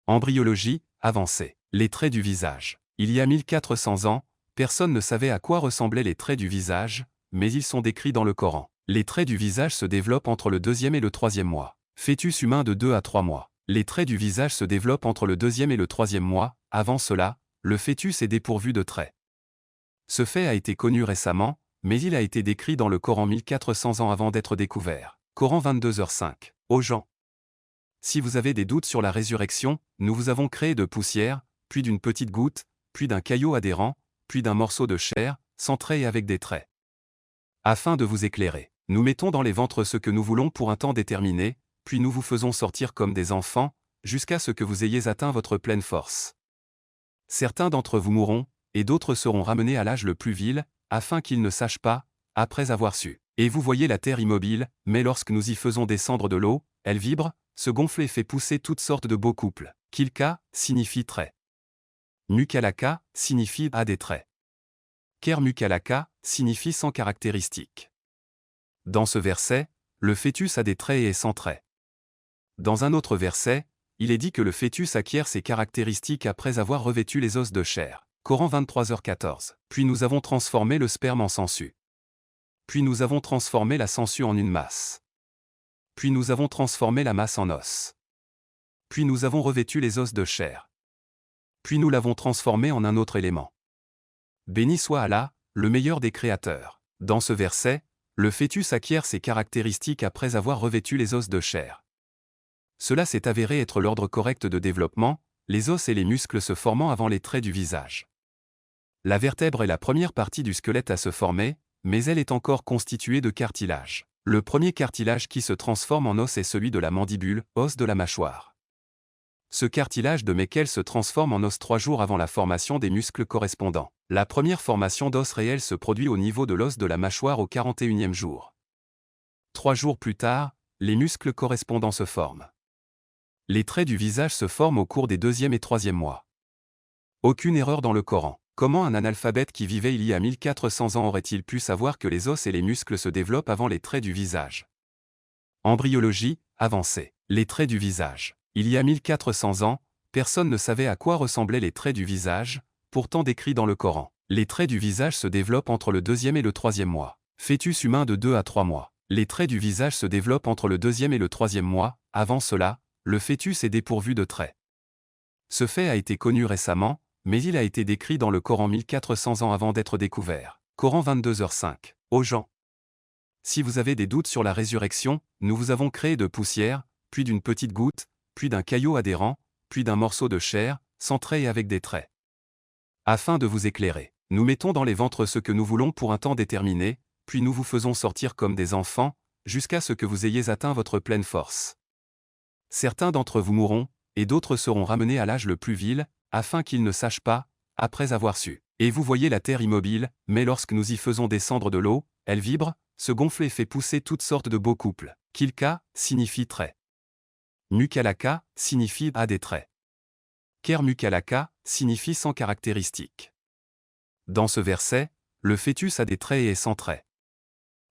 Embryologie avancée. Les traits du visage. Il y a 1400 ans, personne ne savait à quoi ressemblaient les traits du visage, mais ils sont décrits dans le Coran. Les traits du visage se développent entre le deuxième et le troisième mois. Fœtus humain de 2 à 3 mois. Les traits du visage se développent entre le deuxième et le troisième mois. Avant cela, le fœtus est dépourvu de traits. Ce fait a été connu récemment, mais il a été décrit dans le Coran 1400 ans avant d'être découvert. Coran 22h5. Aux gens. Si vous avez des doutes sur la résurrection, nous vous avons créé de poussière, puis d'une petite goutte, puis d'un caillot adhérent, puis d'un morceau de chair, sans traits et avec des traits. Afin de vous éclairer, nous mettons dans les ventres ce que nous voulons pour un temps déterminé, puis nous vous faisons sortir comme des enfants, jusqu'à ce que vous ayez atteint votre pleine force. Certains d'entre vous mourront, et d'autres seront ramenés à l'âge le plus vil, afin qu'ils ne sachent pas, après avoir su. Et vous voyez la terre immobile, mais lorsque nous y faisons descendre de l'eau, elle vibre, se gonfle et fait pousser toutes sortes de beaux couples. Kilka signifie trait. Mukalaka signifie a des traits. Kermukalaka signifie sans caractéristiques. Dans ce verset, le fœtus a des traits et est sans traits. Dans un autre verset, il est dit que le fœtus acquiert ses caractéristiques après avoir revêtu les os de chair. Coran 23h14. Puis nous avons transformé le sperme en sangsue. Puis nous avons transformé la sangsue en une masse. Puis nous avons transformé la masse en os. Puis nous avons revêtu les os de chair. Puis nous l'avons transformé en un autre élément. Béni soit Allah, le meilleur des créateurs. Dans ce verset, le fœtus acquiert ses caractéristiques après avoir revêtu les os de chair. Cela s'est avéré être l'ordre correct de développement, les os et les muscles se formant avant les traits du visage. La vertèbre est la première partie du squelette à se former, mais elle est encore constituée de cartilage. Le premier cartilage qui se transforme en os est celui de la mandibule, os de la mâchoire. Ce cartilage de Meckel se transforme en os 3 jours avant la formation des muscles correspondants. La première formation d'os réel se produit au niveau de l'os de la mâchoire au 41e jour. 3 jours plus tard, les muscles correspondants se forment. Les traits du visage se forment au cours des 2e et 3e mois. Aucune erreur dans le Coran. Comment un analphabète qui vivait il y a 1400 ans aurait-il pu savoir que les os et les muscles se développent avant les traits du visage? Embryologie avancée. Les traits du visage. Il y a 1400 ans, personne ne savait à quoi ressemblaient les traits du visage, pourtant décrits dans le Coran. Les traits du visage se développent entre le 2e et le 3e mois. Fœtus humain de 2 à 3 mois. Les traits du visage se développent entre le 2e et le 3e mois. Avant cela, le fœtus est dépourvu de traits. Ce fait a été connu récemment, mais il a été décrit dans le Coran 1400 ans avant d'être découvert. Coran 22h5. Aux gens. Si vous avez des doutes sur la résurrection, nous vous avons créé de poussière, puis d'une petite goutte, puis d'un caillot adhérent, puis d'un morceau de chair, sans traits et avec des traits. Afin de vous éclairer, nous mettons dans les ventres ce que nous voulons pour un temps déterminé, puis nous vous faisons sortir comme des enfants, jusqu'à ce que vous ayez atteint votre pleine force. Certains d'entre vous mourront, et d'autres seront ramenés à l'âge le plus vil, afin qu'ils ne sachent pas, après avoir su. Et vous voyez la terre immobile, mais lorsque nous y faisons descendre de l'eau, elle vibre, se gonfle et fait pousser toutes sortes de beaux couples. Kilka signifie trait. Mukalaka signifie a des traits. Kermukalaka signifie sans caractéristiques. Dans ce verset, le fœtus a des traits et est sans traits.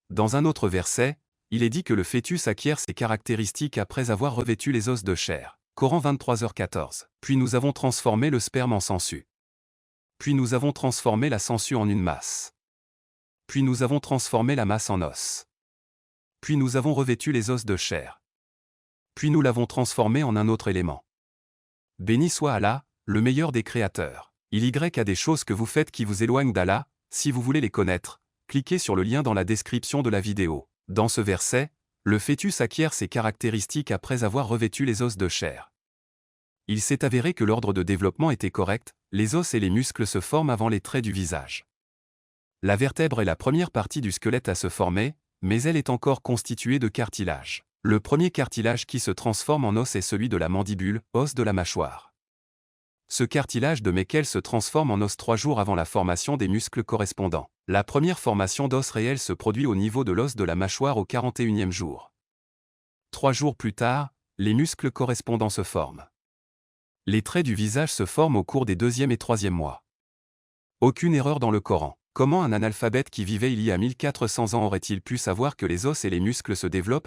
Dans un autre verset, il est dit que le fœtus acquiert ses caractéristiques après avoir revêtu les os de chair. Coran 23h14. Puis nous avons transformé le sperme en sangsue. Puis nous avons transformé la sangsue en une masse. Puis nous avons transformé la masse en os. Puis nous avons revêtu les os de chair. Puis nous l'avons transformé en un autre élément. Béni soit Allah, le meilleur des créateurs. Il y a des choses que vous faites qui vous éloignent d'Allah, si vous voulez les connaître, cliquez sur le lien dans la description de la vidéo. Dans ce verset, le fœtus acquiert ses caractéristiques après avoir revêtu les os de chair. Il s'est avéré que l'ordre de développement était correct, les os et les muscles se forment avant les traits du visage. La vertèbre est la première partie du squelette à se former, mais elle est encore constituée de cartilage. Le premier cartilage qui se transforme en os est celui de la mandibule, os de la mâchoire. Ce cartilage de Meckel se transforme en os 3 jours avant la formation des muscles correspondants. La première formation d'os réel se produit au niveau de l'os de la mâchoire au 41e jour. 3 jours plus tard, les muscles correspondants se forment. Les traits du visage se forment au cours des 2e et 3e mois. Aucune erreur dans le Coran. Comment un analphabète qui vivait il y a 1400 ans aurait-il pu savoir que les os et les muscles se développent